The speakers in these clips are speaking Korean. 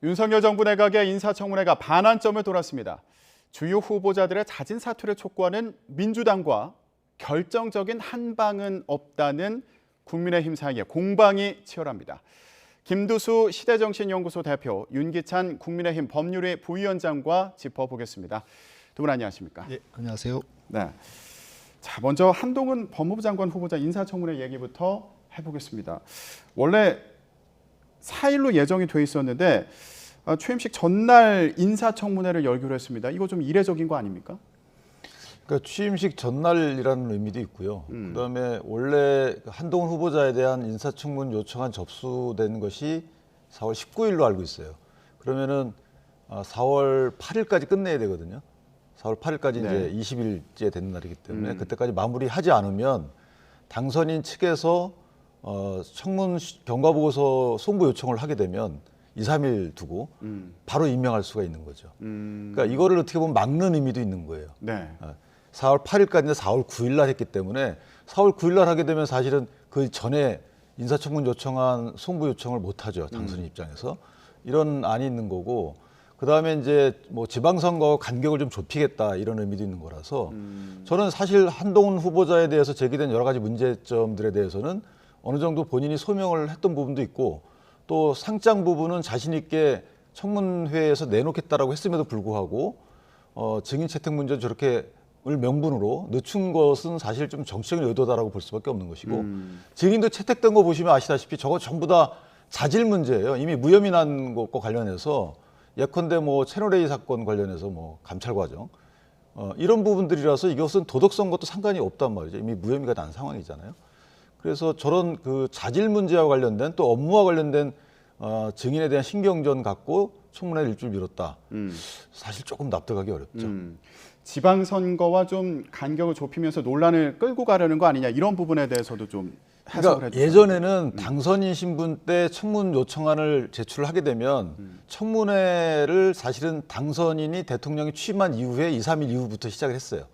윤석열 정부 내각의 인사청문회가 반환점을 돌았습니다. 주요 후보자들의 자진 사퇴를 촉구하는 민주당과 결정적인 한방은 없다는 국민의힘 사이에 공방이 치열합니다. 김두수 시대정신연구소 대표, 윤기찬 국민의힘 법률위 부위원장과 짚어보겠습니다. 두 분 안녕하십니까? 네, 안녕하세요. 네. 자, 먼저 한동훈 법무부 장관 후보자 인사청문회 얘기부터 해보겠습니다. 원래 4일로 예정이 돼 있었는데 취임식 전날 인사청문회를 열기로 했습니다. 이거 좀 이례적인 거 아닙니까? 그러니까 취임식 전날이라는 의미도 있고요. 그다음에 원래 한동훈 후보자에 대한 인사청문 요청안 접수된 것이 4월 19일로 알고 있어요. 그러면은 4월 8일까지 끝내야 되거든요. 4월 8일까지 네. 이제 20일째 되는 날이기 때문에 그때까지 마무리하지 않으면 당선인 측에서 청문 경과보고서 송부 요청을 하게 되면 2, 3일 두고 바로 임명할 수가 있는 거죠. 그러니까 이거를 어떻게 보면 막는 의미도 있는 거예요. 네. 4월 8일까지는 4월 9일 날 했기 때문에 4월 9일 날 하게 되면 사실은 그 전에 인사청문 요청한 송부 요청을 못 하죠. 당선인 입장에서. 이런 안이 있는 거고 그다음에 이제 뭐 지방선거 간격을 좀 좁히겠다 이런 의미도 있는 거라서 저는 사실 한동훈 후보자에 대해서 제기된 여러 가지 문제점들에 대해서는 어느 정도 본인이 소명을 했던 부분도 있고 또 상장 부분은 자신 있게 청문회에서 내놓겠다라고 했음에도 불구하고 증인 채택 문제 저렇게 을 명분으로 늦춘 것은 사실 좀 정치적인 의도다라고 볼 수밖에 없는 것이고 증인도 채택된 거 보시면 아시다시피 저거 전부 다 자질 문제예요. 이미 무혐의 난 것과 관련해서 예컨대 뭐 채널A 사건 관련해서 뭐 감찰 과정 이런 부분들이라서 이것은 도덕성 것도 상관이 없단 말이죠. 이미 무혐의가 난 상황이잖아요. 그래서 저런 그 자질 문제와 관련된 또 업무와 관련된 증인에 대한 신경전 갖고 청문회를 일주일 미뤘다. 사실 조금 납득하기 어렵죠. 지방선거와 좀 간격을 좁히면서 논란을 끌고 가려는 거 아니냐 이런 부분에 대해서도 좀 해석을 그러니까 해주세요. 예전에는 당선인 신분 때 청문 요청안을 제출을 하게 되면 청문회를 사실은 당선인이 대통령이 취임한 이후에 2, 3일 이후부터 시작을 했어요.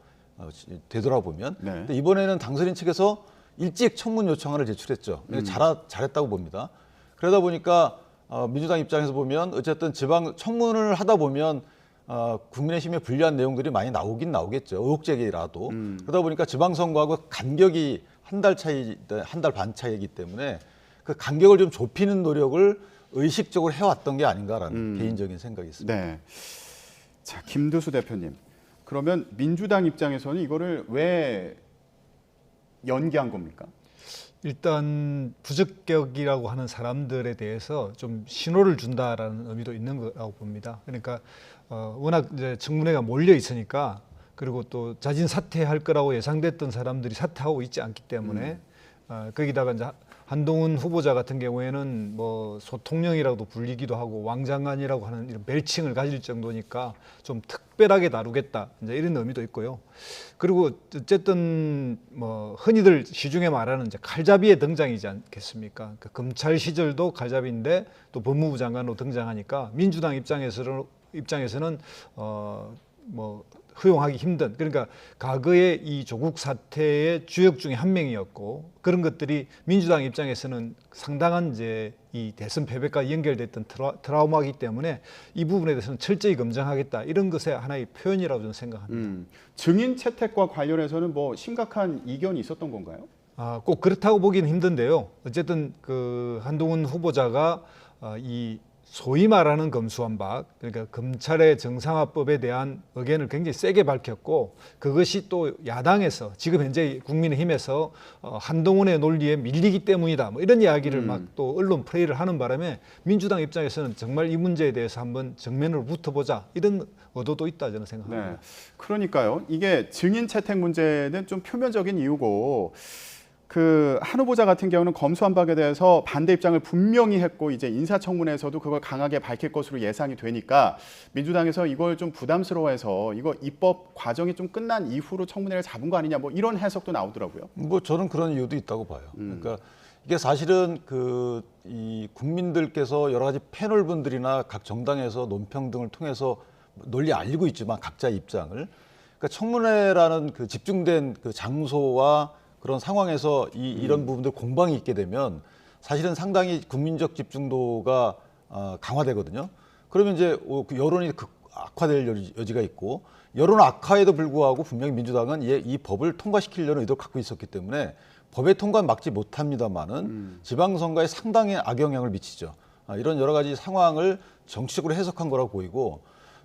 되돌아보면. 네. 근데 이번에는 당선인 측에서 일찍 청문 요청안을 제출했죠. 잘했다고 봅니다. 그러다 보니까 민주당 입장에서 보면 어쨌든 지방 청문을 하다 보면 국민의힘에 불리한 내용들이 많이 나오긴 나오겠죠. 의혹 제기라도. 그러다 보니까 지방선거하고 간격이 한 달 반 차이기 때문에 그 간격을 좀 좁히는 노력을 의식적으로 해왔던 게 아닌가라는 개인적인 생각이 있습니다. 네. 자, 김두수 대표님. 그러면 민주당 입장에서는 이거를 왜 연기한 겁니까? 일단 부적격이라고 하는 사람들에 대해서 좀 신호를 준다라는 의미도 있는 거라고 봅니다. 그러니까 워낙 이제 청문회가 몰려 있으니까 그리고 또 자진 사퇴할 거라고 예상됐던 사람들이 사퇴하고 있지 않기 때문에 거기다가 이제 한동훈 후보자 같은 경우에는 뭐 소통령이라고도 불리기도 하고 왕장관이라고 하는 이런 벨칭을 가질 정도니까 좀 특별하게 다루겠다 이제 이런 의미도 있고요. 그리고 어쨌든 뭐 흔히들 시중에 말하는 이제 칼잡이의 등장이지 않겠습니까? 그 검찰 시절도 칼잡이인데 또 법무부 장관으로 등장하니까 민주당 입장에서는 뭐 허용하기 힘든 그러니까 과거의 이 조국 사태의 주역 중에 한 명이었고 그런 것들이 민주당 입장에서는 상당한 이제 이 대선 패배가 연결됐던 트라우마이기 때문에 이 부분에 대해서는 철저히 검증하겠다 이런 것의 하나의 표현이라고 저는 생각합니다. 증인 채택과 관련해서는 뭐 심각한 이견이 있었던 건가요? 꼭 그렇다고 보기는 힘든데요. 어쨌든 그 한동훈 후보자가 이 소위 말하는 검수완박, 그러니까 검찰의 정상화법에 대한 의견을 굉장히 세게 밝혔고 그것이 또 야당에서 지금 현재 국민의힘에서 한동훈의 논리에 밀리기 때문이다. 뭐 이런 이야기를 막 또 언론 플레이를 하는 바람에 민주당 입장에서는 정말 이 문제에 대해서 한번 정면으로 붙어보자 이런 의도도 있다 저는 생각합니다. 네. 그러니까요. 이게 증인 채택 문제는 좀 표면적인 이유고 그 한 후보자 같은 경우는 검수완박에 대해서 반대 입장을 분명히 했고 이제 인사청문회에서도 그걸 강하게 밝힐 것으로 예상이 되니까 민주당에서 이걸 좀 부담스러워해서 이거 입법 과정이 좀 끝난 이후로 청문회를 잡은 거 아니냐 뭐 이런 해석도 나오더라고요. 뭐 저는 그런 이유도 있다고 봐요. 그러니까 이게 사실은 이 국민들께서 여러 가지 패널분들이나 각 정당에서 논평 등을 통해서 널리 알리고 있지만 각자의 입장을 그러니까 청문회라는 그 집중된 그 장소와 그런 상황에서 이런 부분들 공방이 있게 되면 사실은 상당히 국민적 집중도가 강화되거든요. 그러면 이제 그 여론이 악화될 여지가 있고 여론 악화에도 불구하고 분명히 민주당은 이 법을 통과시키려는 의도를 갖고 있었기 때문에 법의 통과는 막지 못합니다만은 지방선거에 상당히 악영향을 미치죠. 이런 여러 가지 상황을 정치적으로 해석한 거라고 보이고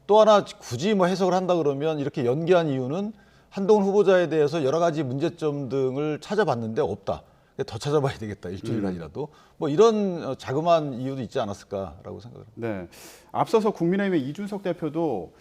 또 하나 굳이 뭐 해석을 한다 그러면 이렇게 연기한 이유는 한동훈 후보자에 대해서 여러 가지 문제점 등을 찾아봤는데 없다. 더 찾아봐야 되겠다. 일주일간이라도. 뭐 이런 자그마한 이유도 있지 않았을까라고 생각을 합니다. 네. 앞서서 국민의힘의 이준석 대표도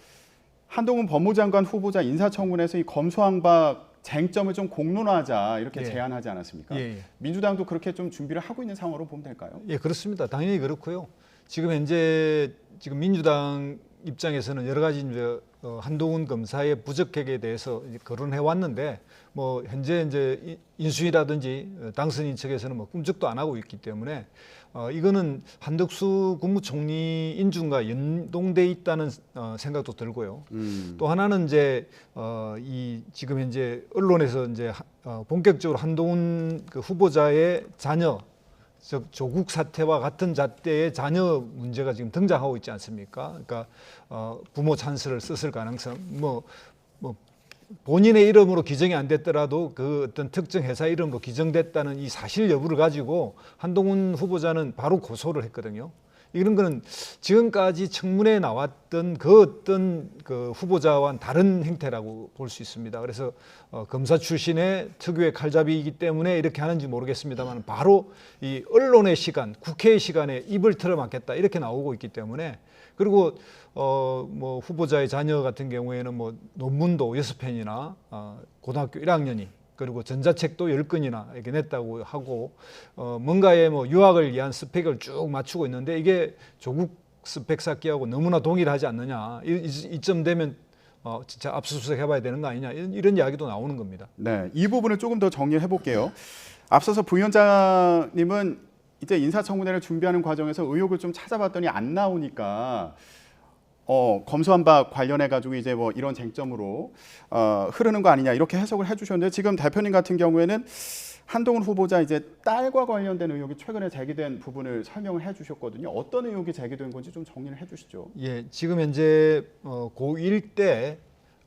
한동훈 법무장관 후보자 인사청문회에서 이 검수완박 쟁점을 좀 공론화하자 이렇게 예. 제안하지 않았습니까? 예. 민주당도 그렇게 좀 준비를 하고 있는 상황으로 보면 될까요? 예, 그렇습니다. 당연히 그렇고요. 지금 현재 민주당 입장에서는 여러 가지 이제 한동훈 검사의 부적격에 대해서 거론해 왔는데 뭐 현재 이제 인수위라든지 당선인 측에서는 뭐 꿈쩍도 안 하고 있기 때문에 이거는 한덕수 국무총리 인준과 연동돼 있다는 생각도 들고요. 또 하나는 이제 이 지금 현재 언론에서 이제 본격적으로 한동훈 그 후보자의 자녀 즉 조국 사태와 같은 잣대의 자녀 문제가 지금 등장하고 있지 않습니까? 그러니까 부모 찬스를 썼을 가능성, 뭐 본인의 이름으로 기정이 안 됐더라도 그 어떤 특정 회사 이름으로 기정됐다는 이 사실 여부를 가지고 한동훈 후보자는 바로 고소를 했거든요. 이런 거는 지금까지 청문회에 나왔던 그 어떤 그 후보자와는 다른 행태라고 볼 수 있습니다. 그래서 검사 출신의 특유의 칼잡이이기 때문에 이렇게 하는지 모르겠습니다만 바로 이 언론의 시간, 국회의 시간에 입을 틀어막겠다 이렇게 나오고 있기 때문에 그리고 뭐 후보자의 자녀 같은 경우에는 뭐 논문도 6편이나 고등학교 1학년이 그리고 전자책도 10권이나 이렇게 냈다고 하고 뭔가의 뭐 유학을 위한 스펙을 쭉 맞추고 있는데 이게 조국 스펙 쌓기하고 너무나 동일하지 않느냐 이쯤 되면 진짜 압수수색 해봐야 되는 거 아니냐 이런 이야기도 나오는 겁니다. 네, 이 부분을 조금 더 정리해 볼게요. 앞서서 부위원장님은 이제 인사청문회를 준비하는 과정에서 의혹을 좀 찾아봤더니 안 나오니까 검수완박 관련해 가지고 이제 뭐 이런 쟁점으로 흐르는 거 아니냐 이렇게 해석을 해주셨는데 지금 대표님 같은 경우에는 한동훈 후보자 이제 딸과 관련된 의혹이 최근에 제기된 부분을 설명을 해주셨거든요. 어떤 의혹이 제기된 건지 좀 정리를 해주시죠. 예, 지금 현재 고1 때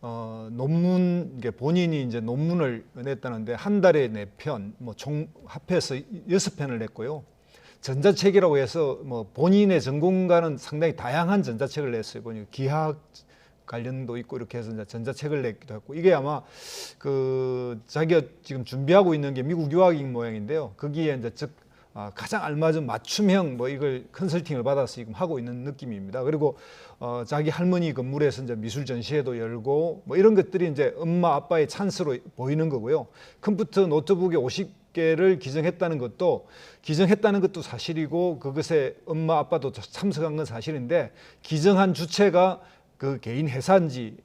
논문 본인이 이제 논문을 냈다는데 한 달에 4편, 뭐 총 합해서 6편을 냈고요. 전자책이라고 해서 뭐 본인의 전공과는 상당히 다양한 전자책을 냈어요. 보니까 기하학 관련도 있고 이렇게 해서 이제 전자책을 냈기도 했고 이게 아마 그 자기가 지금 준비하고 있는 게 미국 유학인 모양인데요. 거기에 이제 즉 가장 알맞은 맞춤형 뭐 이걸 컨설팅을 받아서 지금 하고 있는 느낌입니다. 그리고 자기 할머니 건물에서 이제 미술 전시회도 열고 뭐 이런 것들이 이제 엄마 아빠의 찬스로 보이는 거고요. 컴퓨터 노트북에 50개를 기증했다는 것도 사실이고 그것에 엄마 아빠도 참석한 건 사실인데 기증한 주체가 그 개인 회사인지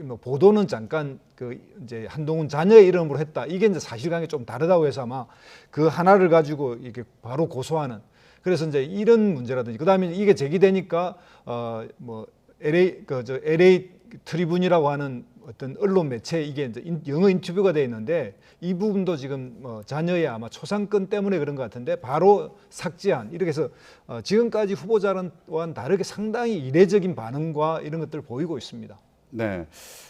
뭐 보도는 잠깐 그 이제 한동훈 자녀의 이름으로 했다. 이게 이제 사실관계 좀 다르다고 해서 아마 그 하나를 가지고 이렇게 바로 고소하는. 그래서 이제 이런 문제라든지 그다음에 이게 제기되니까 뭐 LA 트리뷴이라고 하는 어떤 언론 매체 이게 이제 영어 인터뷰가 돼 있는데 이 부분도 지금 자녀의 아마 초상권 때문에 그런 것 같은데 바로 삭제한 이렇게 해서 지금까지 후보자와는 다르게 상당히 이례적인 반응과 이런 것들을 보이고 있습니다. 네,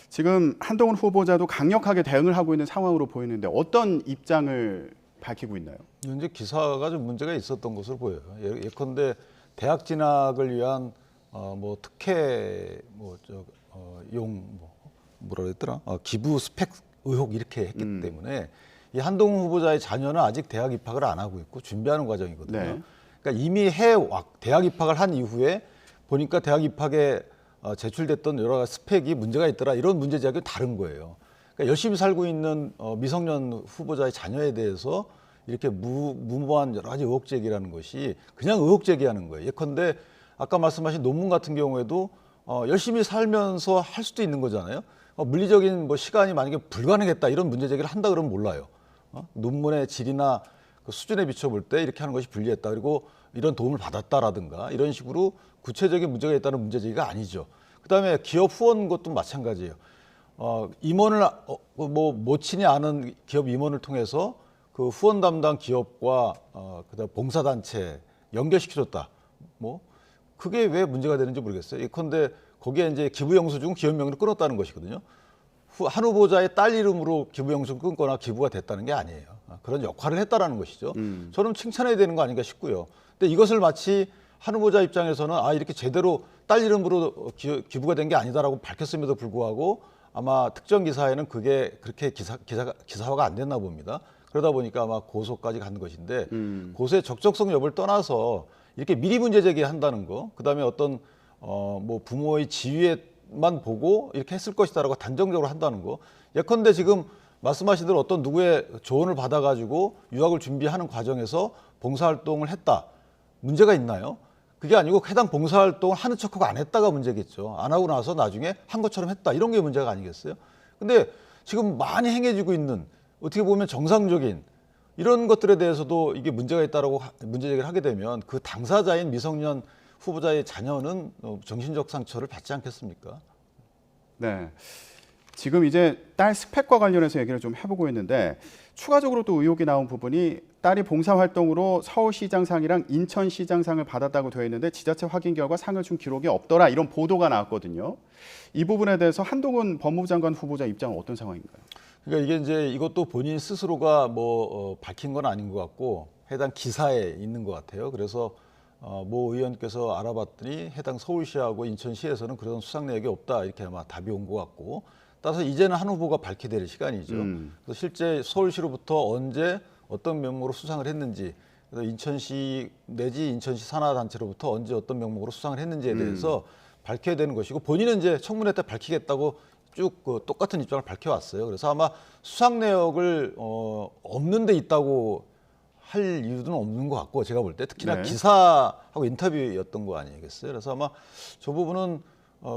지금 한동훈 후보자도 강력하게 대응을 하고 있는 상황으로 보이는데 어떤 입장을 밝히고 있나요? 현재 기사가 좀 문제가 있었던 것으로 보여요. 예컨대 대학 진학을 위한 뭐 특혜 뭐라 그랬더라? 기부 스펙 의혹 이렇게 했기 때문에 이 한동훈 후보자의 자녀는 아직 대학 입학을 안 하고 있고 준비하는 과정이거든요. 네. 그러니까 이미 대학 입학을 한 이후에 보니까 대학 입학에 제출됐던 여러 가지 스펙이 문제가 있더라 이런 문제 제기가 다른 거예요. 그러니까 열심히 살고 있는 미성년 후보자의 자녀에 대해서 이렇게 무모한 여러 가지 의혹 제기라는 것이 그냥 의혹 제기하는 거예요. 예컨대 아까 말씀하신 논문 같은 경우에도 열심히 살면서 할 수도 있는 거잖아요. 물리적인 뭐 시간이 만약에 불가능했다 이런 문제 제기를 한다 그러면 몰라요. 논문의 질이나 그 수준에 비춰볼 때 이렇게 하는 것이 불리했다. 그리고 이런 도움을 받았다라든가 이런 식으로 구체적인 문제가 있다는 문제 제기가 아니죠. 그다음에 기업 후원 것도 마찬가지예요. 임원을 뭐 모친이 아는 기업 임원을 통해서 그 후원 담당 기업과 그다음 봉사단체 연결시켜줬다. 뭐 그게 왜 문제가 되는지 모르겠어요. 예컨대 거기에 이제 기부 영수증 기업 명의로 끊었다는 것이거든요. 한 후보자의 딸 이름으로 기부 영수증 끊거나 기부가 됐다는 게 아니에요. 그런 역할을 했다라는 것이죠. 저는 칭찬해야 되는 거 아닌가 싶고요. 근데 이것을 마치 한 후보자 입장에서는 이렇게 제대로 딸 이름으로 기부가 된 게 아니다라고 밝혔음에도 불구하고 아마 특정 기사에는 그게 그렇게 기사화가 안 됐나 봅니다. 그러다 보니까 아마 고소까지 간 것인데 고소의 적정성 여부를 떠나서 이렇게 미리 문제 제기한다는 거, 그다음에 어떤 뭐 부모의 지위에만 보고 이렇게 했을 것이다라고 단정적으로 한다는 거. 예컨대 지금 말씀하신 대로 어떤 누구의 조언을 받아가지고 유학을 준비하는 과정에서 봉사활동을 했다. 문제가 있나요? 그게 아니고 해당 봉사활동을 하는 척하고 안 했다가 문제겠죠. 안 하고 나서 나중에 한 것처럼 했다. 이런 게 문제가 아니겠어요? 근데 지금 많이 행해지고 있는 어떻게 보면 정상적인 이런 것들에 대해서도 이게 문제가 있다라고 문제 제기를 하게 되면 그 당사자인 미성년 후보자의 자녀는 정신적 상처를 받지 않겠습니까? 네. 지금 이제 딸 스펙과 관련해서 얘기를 좀 해보고 있는데 추가적으로 또 의혹이 나온 부분이 딸이 봉사활동으로 서울시장상이랑 인천시장상을 받았다고 되어 있는데 지자체 확인 결과 상을 준 기록이 없더라 이런 보도가 나왔거든요. 이 부분에 대해서 한동훈 법무부 장관 후보자 입장은 어떤 상황인가요? 그러니까 이게 이제 이것도 본인 스스로가 밝힌 건 아닌 것 같고 해당 기사에 있는 것 같아요. 그래서 모 의원께서 알아봤더니 해당 서울시하고 인천시에서는 그런 수상 내역이 없다 이렇게 아마 답이 온 것 같고 따라서 이제는 한 후보가 밝게 될 시간이죠. 그래서 실제 서울시로부터 언제 어떤 명목으로 수상을 했는지, 그래서 인천시 내지 인천시 산하단체로부터 언제 어떤 명목으로 수상을 했는지에 대해서 밝혀야 되는 것이고 본인은 이제 청문회 때 밝히겠다고 쭉 똑같은 입장을 밝혀왔어요. 그래서 아마 수상 내역을 없는 데 있다고 할 이유는 없는 것 같고 제가 볼 때 특히나 네. 기사하고 인터뷰였던 거 아니겠어요. 그래서 아마 저 부분은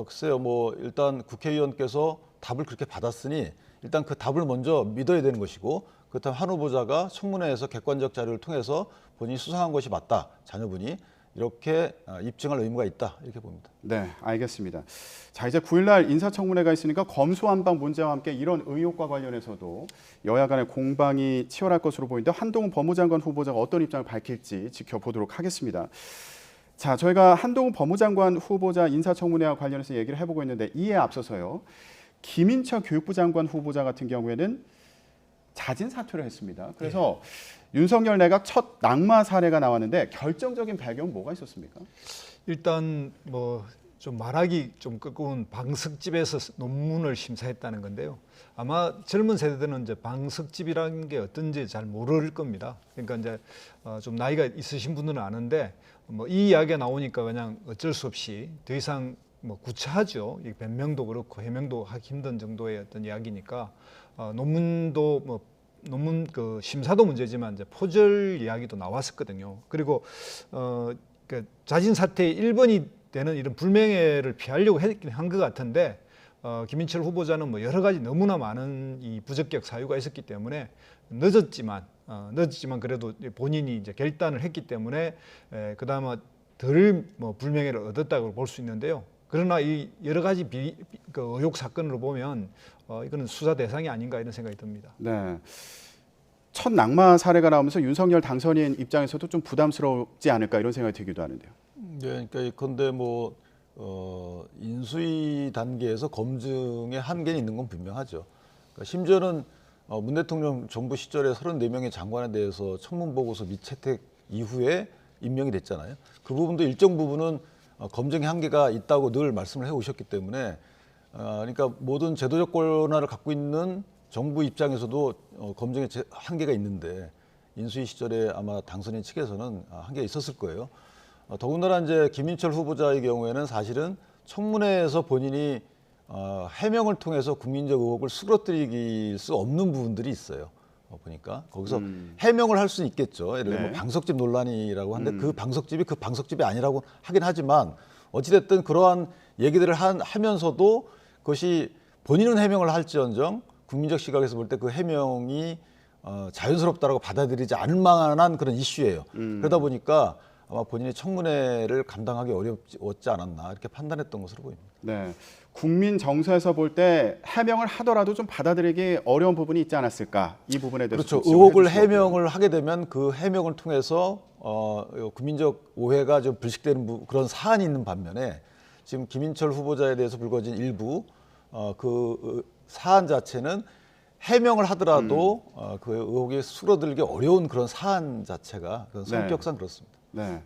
글쎄요 뭐 일단 국회의원께서 답을 그렇게 받았으니 일단 그 답을 먼저 믿어야 되는 것이고 그렇다면 한 후보자가 청문회에서 객관적 자료를 통해서 본인이 수상한 것이 맞다 자녀분이 이렇게 입증할 의무가 있다 이렇게 봅니다. 네, 알겠습니다. 자, 이제 9일날 인사청문회가 있으니까 검수완박 문제와 함께 이런 의혹과 관련해서도 여야 간의 공방이 치열할 것으로 보이는데 한동훈 법무장관 후보자가 어떤 입장을 밝힐지 지켜보도록 하겠습니다. 자, 저희가 한동훈 법무장관 후보자 인사청문회와 관련해서 얘기를 해보고 있는데 이에 앞서서요. 김인철 교육부 장관 후보자 같은 경우에는 자진 사퇴를 했습니다. 그래서 윤석열 내각 첫 낙마 사례가 나왔는데 결정적인 배경은 뭐가 있었습니까? 일단 뭐 좀 말하기 좀 끄끄운 방석집에서 논문을 심사했다는 건데요. 아마 젊은 세대들은 이제 방석집이라는 게 어떤지 잘 모를 겁니다. 그러니까 이제 좀 나이가 있으신 분들은 아는데 뭐 이 이야기가 나오니까 그냥 어쩔 수 없이 더 이상 뭐 구차하죠. 이 변명도 그렇고 해명도 하기 힘든 정도의 어떤 이야기니까 논문도 뭐 논문 그 심사도 문제지만 이제 포절 이야기도 나왔었거든요. 그리고 그 자진 사퇴의 1번이 되는 이런 불명예를 피하려고 했긴 한 것 같은데 김인철 후보자는 뭐 여러 가지 너무나 많은 이 부적격 사유가 있었기 때문에 늦었지만 그래도 본인이 이제 결단을 했기 때문에 그나마 덜 뭐 불명예를 얻었다고 볼 수 있는데요. 그러나 이 여러 가지 그 의혹 사건으로 보면 이거는 수사 대상이 아닌가 이런 생각이 듭니다. 네. 첫 낙마 사례가 나오면서 윤석열 당선인 입장에서도 좀 부담스럽지 않을까 이런 생각이 들기도 하는데요. 네, 그러니까 예컨대 뭐 인수위 단계에서 검증의 한계는 있는 건 분명하죠. 그러니까 심지어는 문 대통령 정부 시절에 34명의 장관에 대해서 청문 보고서 및 채택 이후에 임명이 됐잖아요. 그 부분도 일정 부분은 검증의 한계가 있다고 늘 말씀을 해오셨기 때문에 그러니까 모든 제도적 권한을 갖고 있는 정부 입장에서도 검증의 한계가 있는데 인수위 시절에 아마 당선인 측에서는 한계가 있었을 거예요. 더군다나 이제 김인철 후보자의 경우에는 사실은 청문회에서 본인이 해명을 통해서 국민적 의혹을 수그러뜨릴 수 없는 부분들이 있어요. 보니까 거기서 해명을 할 수는 있겠죠. 예를 들면 네. 방석집 논란이라고 하는데 그 방석집이 아니라고 하긴 하지만 어찌됐든 그러한 얘기들을 하면서도 그것이 본인은 해명을 할지언정 국민적 시각에서 볼 때 그 해명이 자연스럽다라고 받아들이지 않을 만한 그런 이슈예요. 그러다 보니까 아마 본인이 청문회를 감당하기 어렵지 않았나 이렇게 판단했던 것으로 보입니다. 네. 국민 정서에서 볼 때 해명을 하더라도 좀 받아들이기 어려운 부분이 있지 않았을까? 이 부분에 대해서 그렇죠. 좀 지적을 의혹을 해주시면 해명을 하게 되면 그 해명을 통해서 국민적 오해가 좀 불식되는 그런 사안이 있는 반면에 지금 김인철 후보자에 대해서 불거진 일부 그 사안 자체는 해명을 하더라도 그 의혹이 수그러들기 어려운 그런 사안 자체가 그런 성격상 그렇습니다. 네.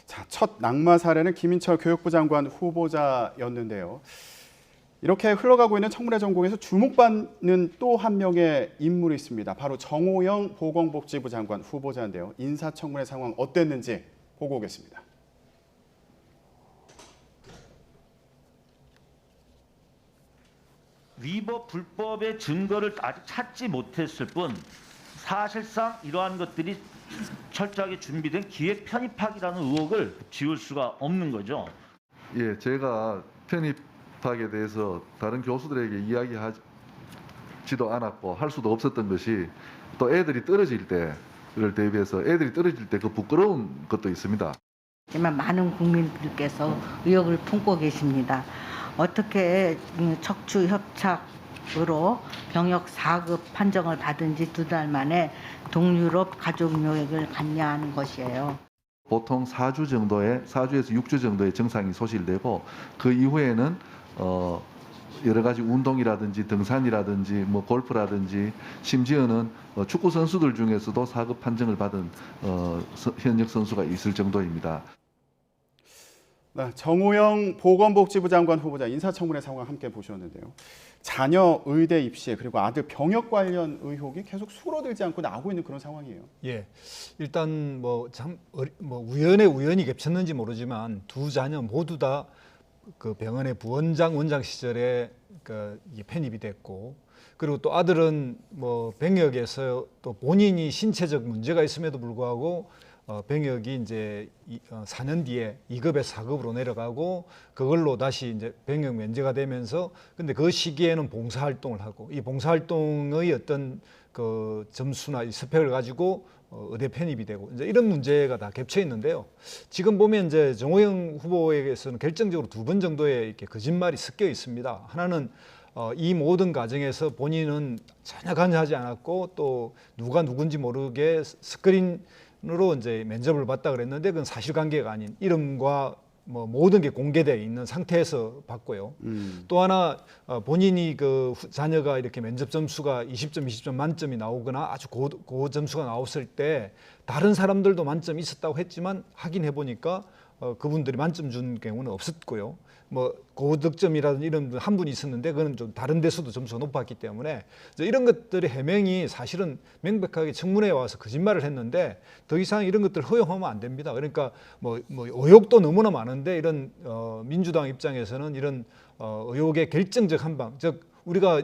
자, 첫 낙마 사례는 김인철 교육부 장관 후보자였는데요. 이렇게 흘러가고 있는 청문회 전공에서 주목받는 또 한 명의 인물이 있습니다. 바로 정호영 보건복지부 장관 후보자인데요. 인사청문회 상황 어땠는지 보고 오겠습니다. 위법 불법의 증거를 아직 찾지 못했을 뿐 사실상 이러한 것들이 철저하게 준비된 기획 편입학이라는 의혹을 지울 수가 없는 거죠. 예, 제가 편입학에 대해서 다른 교수들에게 이야기하지도 않았고 할 수도 없었던 것이 또 애들이 떨어질 때를 대비해서 애들이 떨어질 때 그 부끄러운 것도 있습니다. 하지만 많은 국민들께서 의혹을 품고 계십니다. 어떻게 척추 협착으로 병역 4급 판정을 받은 지 2달 만에 동유럽 가족력을 갖냐 하는 것이에요. 보통 4주에서 6주 정도의 증상이 소실되고 그 이후에는 여러 가지 운동이라든지 등산이라든지 뭐 골프라든지 심지어는 축구 선수들 중에서도 4급 판정을 받은 현역 선수가 있을 정도입니다. 네, 정호영 보건복지부 장관 후보자 인사청문회 상황 함께 보셨는데요. 자녀 의대 입시 그리고 아들 병역 관련 의혹이 계속 수그러들지 않고 나오고 있는 그런 상황이에요. 예, 일단 뭐 우연에 우연히 겹쳤는지 모르지만 두 자녀 모두 다 그 병원의 부원장 원장 시절에 그 편입이 됐고, 그리고 또 아들은 뭐 병역에서 또 본인이 신체적 문제가 있음에도 불구하고 병역이 이제 4년 뒤에 2급에서 4급으로 내려가고 그걸로 다시 이제 병역 면제가 되면서, 근데 그 시기에는 봉사활동을 하고 이 봉사활동의 어떤 그 점수나 이 스펙을 가지고 의대 편입이 되고 이제 이런 문제가 다 겹쳐 있는데요. 지금 보면 이제 정호영 후보에게서는 결정적으로 2번 정도의 이렇게 거짓말이 섞여 있습니다. 하나는 이 모든 과정에서 본인은 전혀 관여하지 않았고 또 누가 누군지 모르게 스크린으로 이제 면접을 받다 그랬는데 그건 사실관계가 아닌 이름과 뭐 모든 게 공개되어 있는 상태에서 받고요. 또 하나 본인이 그 자녀가 이렇게 면접 점수가 20점, 20점 만점이 나오거나 아주 고 점수가 나왔을 때 다른 사람들도 만점이 있었다고 했지만 확인해 보니까 그분들이 만점 준 경우는 없었고요. 뭐 고득점이라든 이런 한 분이 있었는데 그건 좀 다른 데서도 점수가 높았기 때문에 이런 것들의 해명이 사실은 명백하게 청문회에 와서 거짓말을 했는데 더 이상 이런 것들 허용하면 안 됩니다. 그러니까 뭐 의혹도 너무나 많은데 이런 민주당 입장에서는 이런 의혹의 결정적 한방, 즉 우리가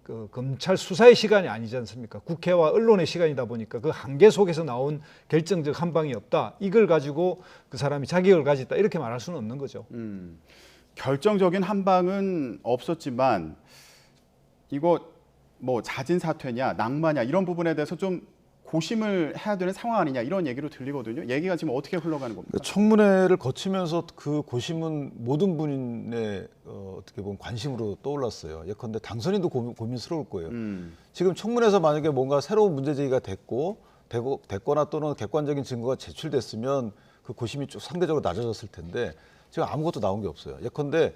그 검찰 수사의 시간이 아니지 않습니까? 국회와 언론의 시간이다 보니까 그 한계 속에서 나온 결정적 한 방이 없다. 이걸 가지고 그 사람이 자격을 가졌다. 이렇게 말할 수는 없는 거죠. 결정적인 한 방은 없었지만 이거 뭐 자진 사퇴냐, 낙마냐 이런 부분에 대해서 좀 고심을 해야 되는 상황 아니냐 이런 얘기로 들리거든요. 얘기가 지금 어떻게 흘러가는 겁니까? 청문회를 거치면서 그 고심은 모든 분의 어떻게 보면 관심으로 떠올랐어요. 예컨대 당선인도 고민스러울 거예요. 지금 청문회에서 만약에 뭔가 새로운 문제 제기가 됐거나 또는 객관적인 증거가 제출됐으면 그 고심이 쭉 상대적으로 낮아졌을 텐데 지금 아무것도 나온 게 없어요. 예컨대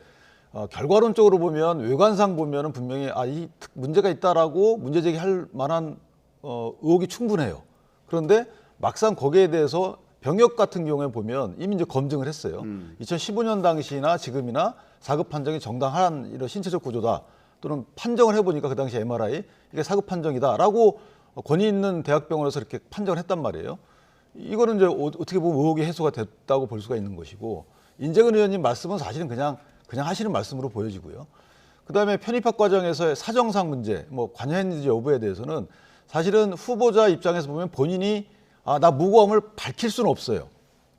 결과론적으로 보면 외관상 보면은 분명히 이 문제가 있다라고 문제 제기할 만한 의혹이 충분해요. 그런데 막상 거기에 대해서 병역 같은 경우에 보면 이미 이제 검증을 했어요. 2015년 당시나 지금이나 4급 판정이 정당한 이런 신체적 구조다 또는 판정을 해보니까 그 당시 MRI 이게 4급 판정이다라고 권위 있는 대학병원에서 이렇게 판정을 했단 말이에요. 이거는 이제 어떻게 보면 의혹이 해소가 됐다고 볼 수가 있는 것이고, 인재근 의원님 말씀은 사실은 그냥 하시는 말씀으로 보여지고요. 그다음에 편입학 과정에서의 사정상 문제, 뭐 관여했는지 여부에 대해서는 사실은 후보자 입장에서 보면 본인이 나 무고함을 밝힐 수는 없어요.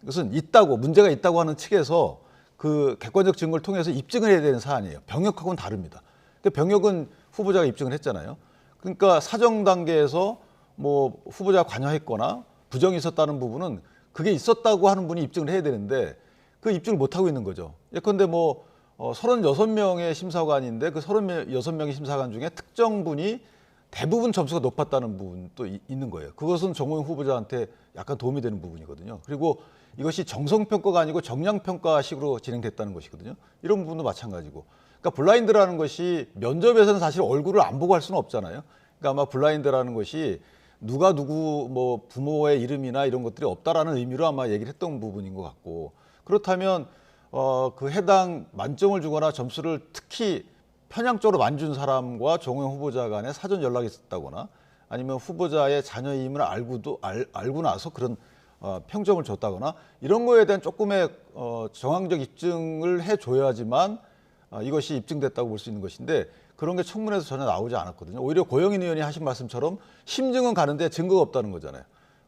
이것은 문제가 있다고 하는 측에서 그 객관적 증거를 통해서 입증을 해야 되는 사안이에요. 병역하고는 다릅니다. 병역은 후보자가 입증을 했잖아요. 그러니까 사정 단계에서 뭐 후보자가 관여했거나 부정이 있었다는 부분은 그게 있었다고 하는 분이 입증을 해야 되는데 그 입증을 못 하고 있는 거죠. 예컨대 뭐 36명의 심사관인데 그 36명의 심사관 중에 특정 분이 대부분 점수가 높았다는 부분도 있는 거예요. 그것은 정호영 후보자한테 약간 도움이 되는 부분이거든요. 그리고 이것이 정성평가가 아니고 정량평가식으로 진행됐다는 것이거든요. 이런 부분도 마찬가지고. 그러니까 블라인드라는 것이 면접에서는 사실 얼굴을 안 보고 할 수는 없잖아요. 그러니까 아마 블라인드라는 것이 누가 누구 뭐 부모의 이름이나 이런 것들이 없다라는 의미로 아마 얘기를 했던 부분인 것 같고, 그렇다면 그 해당 만점을 주거나 점수를 특히 편향적으로 만준 사람과 정호영 후보자 간에 사전 연락이 있었다거나 아니면 후보자의 자녀임을 알고 나서 그런 평점을 줬다거나 이런 거에 대한 조금의 정황적 입증을 해줘야지만 이것이 입증됐다고 볼 수 있는 것인데 그런 게 청문회에서 전혀 나오지 않았거든요. 오히려 고영인 의원이 하신 말씀처럼 심증은 가는데 증거가 없다는 거잖아요.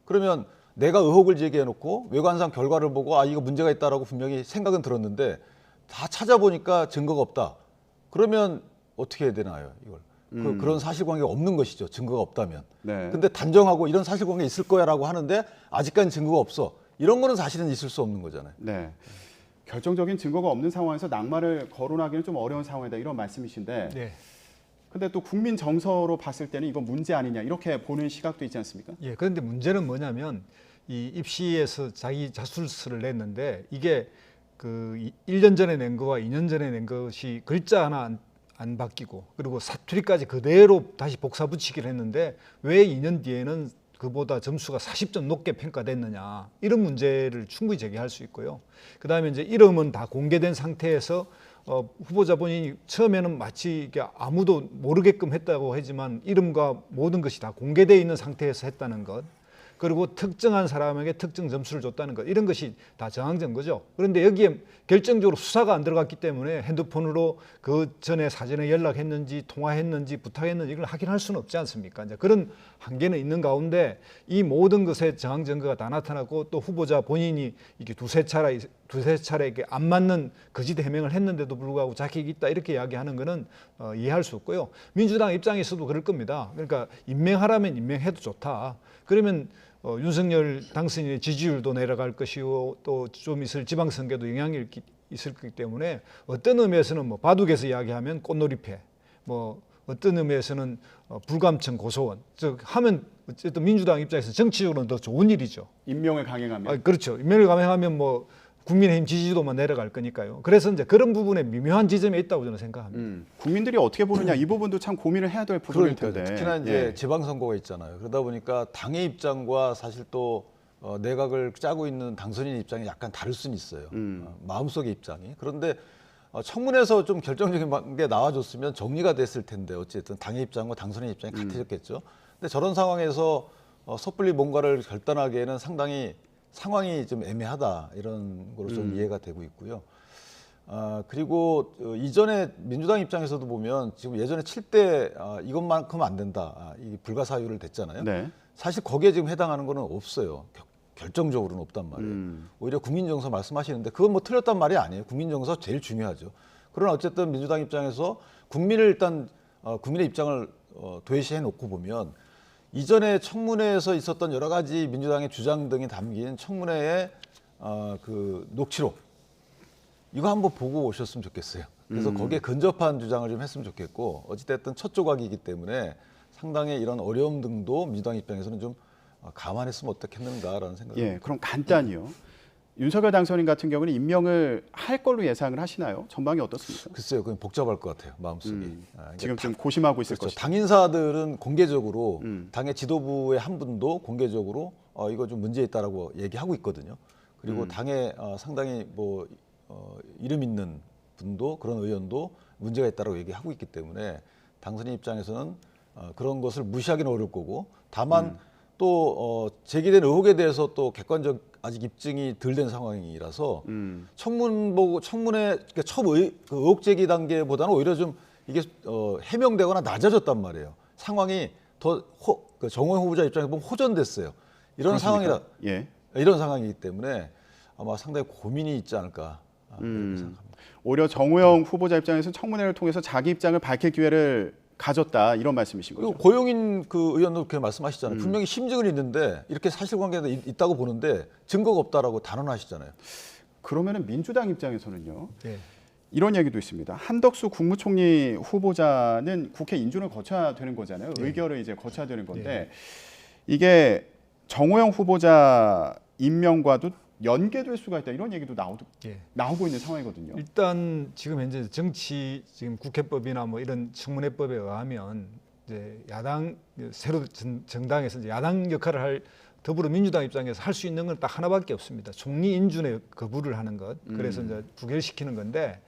그러면 내가 의혹을 제기해놓고 외관상 결과를 보고 이거 문제가 있다라고 분명히 생각은 들었는데 다 찾아보니까 증거가 없다. 그러면 어떻게 해야 되나요, 이걸? 그런 사실관계가 없는 것이죠. 증거가 없다면. 네. 근데 단정하고 이런 사실관계 있을 거야라고 하는데 아직까지 증거가 없어. 이런 거는 사실은 있을 수 없는 거잖아요. 네. 결정적인 증거가 없는 상황에서 낙마를 거론하기는 좀 어려운 상황이다 이런 말씀이신데 네. 근데 또 국민 정서로 봤을 때는 이건 문제 아니냐 이렇게 보는 시각도 있지 않습니까? 예, 그런데 문제는 뭐냐면 이 입시에서 자기 자술서를 냈는데 이게 그 1년 전에 낸 거와 2년 전에 낸 것이 글자 하나 안 바뀌고 그리고 사투리까지 그대로 다시 복사 붙이기를 했는데 왜 2년 뒤에는 그보다 점수가 40점 높게 평가됐느냐 이런 문제를 충분히 제기할 수 있고요. 그다음에 이제 이름은 다 공개된 상태에서 후보자 본인이 처음에는 마치 이게 아무도 모르게끔 했다고 하지만 이름과 모든 것이 다 공개되어 있는 상태에서 했다는 것. 그리고 특정한 사람에게 특정 점수를 줬다는 것 이런 것이 다 정황 증거죠. 그런데 여기에 결정적으로 수사가 안 들어갔기 때문에 핸드폰으로 그 전에 사전에 연락했는지 통화했는지 부탁했는지 이걸 확인할 수는 없지 않습니까? 이제 그런 한계는 있는 가운데 이 모든 것에 정황 증거가 다 나타나고 또 후보자 본인이 이게 두세 차례 이렇게 안 맞는 거짓 해명을 했는데도 불구하고 자격이 있다 이렇게 이야기하는 것은 이해할 수 없고요. 민주당 입장에서도 그럴 겁니다. 그러니까 임명하라면 임명해도 좋다. 그러면 윤석열 당선인의 지지율도 내려갈 것이고 또 좀 있을 지방선거도 영향이 있을 거기 때문에 어떤 의미에서는 뭐 바둑에서 이야기하면 꽃놀이패, 뭐 어떤 의미에서는 불감청 고소원, 즉 하면 어쨌든 민주당 입장에서 정치적으로는 더 좋은 일이죠. 임명을 강행하면. 그렇죠. 임명을 강행하면 뭐 국민의힘 지지도만 내려갈 거니까요. 그래서 이제 그런 부분에 미묘한 지점이 있다고 저는 생각합니다. 국민들이 어떻게 보느냐 이 부분도 참 고민을 해야 될 부분일 텐데. 특히나 이제 지방선거가 있잖아요. 그러다 보니까 당의 입장과 사실 또 내각을 짜고 있는 당선인 입장이 약간 다를 수는 있어요. 마음속의 입장이. 그런데 청문회에서 좀 결정적인 게 나와줬으면 정리가 됐을 텐데 어쨌든 당의 입장과 당선인 입장이 같아졌겠죠. 근데 저런 상황에서 섣불리 뭔가를 결단하기에는 상당히 상황이 좀 애매하다 이런 거로 좀 이해가 되고 있고요. 그리고 이전에 민주당 입장에서도 보면 지금 예전에 7대 이것만큼 안 된다 이 불가사의를 됐잖아요. 네. 사실 거기에 지금 해당하는 거는 없어요. 결정적으로는 없단 말이에요. 오히려 국민정서 말씀하시는데 그건 뭐 틀렸단 말이 아니에요. 국민정서 제일 중요하죠. 그러나 어쨌든 민주당 입장에서 국민을 일단 국민의 입장을 도외시해 놓고 보면 이전에 청문회에서 있었던 여러 가지 민주당의 주장 등이 담긴 청문회의 그 녹취록 이거 한번 보고 오셨으면 좋겠어요. 그래서 거기에 근접한 주장을 좀 했으면 좋겠고 어찌됐든 첫 조각이기 때문에 상당히 이런 어려움 등도 민주당 입장에서는 좀 감안했으면 어떻겠는가라는 생각이 예, 그럼 간단히요. 윤석열 당선인 같은 경우는 임명을 할 걸로 예상을 하시나요? 전망이 어떻습니까? 글쎄요, 그건 복잡할 것 같아요. 마음속이. 그러니까 지금 좀 고심하고 있을 그렇죠. 것이다. 당 인사들은 공개적으로 당의 지도부의 한 분도 공개적으로 이거 좀 문제 있다라고 얘기하고 있거든요. 그리고 당에 상당히 뭐 이름 있는 분도 그런 의원도 문제가 있다라고 얘기하고 있기 때문에 당선인 입장에서는 그런 것을 무시하기는 어려울 거고 다만 또 제기된 의혹에 대해서 또 객관적 아직 입증이 덜 된 상황이라서 청문회 그러니까 첫 의혹 제기 단계보다는 오히려 좀 이게 해명되거나 낮아졌단 말이에요. 상황이 더 정호영 후보자 입장에서 보면 호전됐어요. 이런 상황이라 예. 이런 상황이기 때문에 아마 상당히 고민이 있지 않을까 그렇게 생각합니다. 오히려 정호영 후보자 입장에서 청문회를 통해서 자기 입장을 밝힐 기회를 가졌다 이런 말씀이신 그리고 거죠. 고용인 그 의원도 그렇게 말씀하시잖아요. 분명히 심증은 있는데 이렇게 사실관계가 있다고 보는데 증거가 없다라고 단언하시잖아요. 그러면은 민주당 입장에서는요. 예. 이런 얘기도 있습니다. 한덕수 국무총리 후보자는 국회 인준을 거쳐야 되는 거잖아요. 의결을 이제 거쳐야 되는 건데 이게 정호영 후보자 임명과도 연계될 수가 있다 이런 얘기도 예. 나오고 있는 상황이거든요. 일단 지금 현재 지금 국회법이나 뭐 이런 청문회법에 의하면 이제 야당 새로 정당에서 이제 야당 역할을 할 더불어민주당 입장에서 할 수 있는 건 딱 하나밖에 없습니다. 총리 인준에 거부를 하는 것. 그래서 이제 부결시키는 건데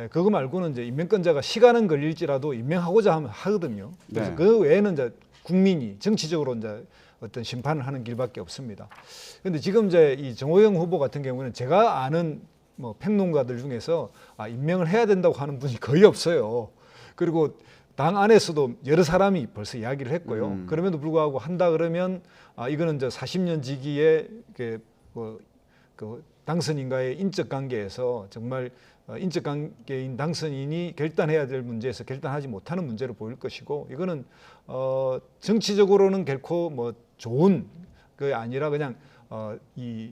그거 말고는 이제 임명권자가 시간은 걸릴지라도 임명하고자 하면 하거든요. 그래서 네. 그 외에는 이제 국민이 정치적으로 이제 어떤 심판을 하는 길밖에 없습니다. 그런데 지금 이제 이 정호영 후보 같은 경우는 제가 아는 뭐 평론가들 중에서 임명을 해야 된다고 하는 분이 거의 없어요. 그리고 당 안에서도 여러 사람이 벌써 이야기를 했고요. 그럼에도 불구하고 한다 그러면 이거는 이제 40년 지기의 그 당선인과의 인적 관계에서 정말 인적 관계인 당선인이 결단해야 될 문제에서 결단하지 못하는 문제로 보일 것이고 이거는 정치적으로는 결코 뭐 좋은 게 아니라 그냥 이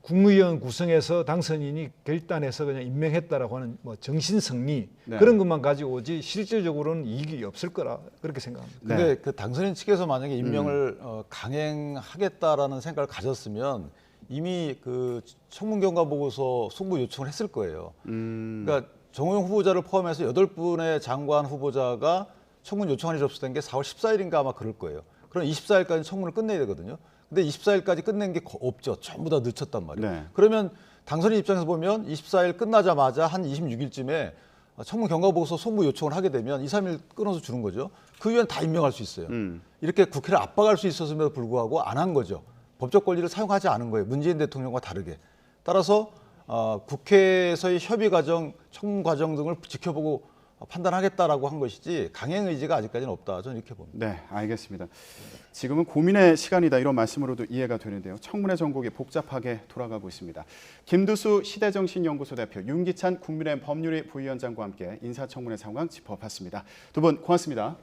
국무위원 구성해서 당선인이 결단해서 그냥 임명했다라고 하는 뭐 정신 승리 네. 그런 것만 가지고 오지 실질적으로는 이익이 없을 거라 그렇게 생각합니다. 근데 네. 그 당선인 측에서 만약에 임명을 강행하겠다라는 생각을 가졌으면 이미 그 청문 경과 보고서 송부 요청을 했을 거예요. 그러니까 정호영 후보자를 포함해서 8분의 장관 후보자가 청문 요청안이 접수된 게 4월 14일인가 아마 그럴 거예요. 그럼 24일까지 청문을 끝내야 되거든요. 근데 24일까지 끝낸 게 없죠. 전부 다 늦췄단 말이에요. 네. 그러면 당선인 입장에서 보면 24일 끝나자마자 한 26일쯤에 청문 경과 보고서 송부 요청을 하게 되면 2, 3일 끊어서 주는 거죠. 그 이후엔 다 임명할 수 있어요. 이렇게 국회를 압박할 수 있었음에도 불구하고 안 한 거죠. 법적 권리를 사용하지 않은 거예요. 문재인 대통령과 다르게. 따라서 국회에서의 협의 과정, 청문 과정 등을 지켜보고 판단하겠다라고 한 것이지 강행 의지가 아직까지는 없다. 저는 이렇게 봅니다. 네, 알겠습니다. 지금은 고민의 시간이다 이런 말씀으로도 이해가 되는데요. 청문회 전국이 복잡하게 돌아가고 있습니다. 김두수 시대정신연구소 대표, 윤기찬 국민의힘 법률위 부위원장과 함께 인사청문회 상황 짚어봤습니다. 두 분 고맙습니다.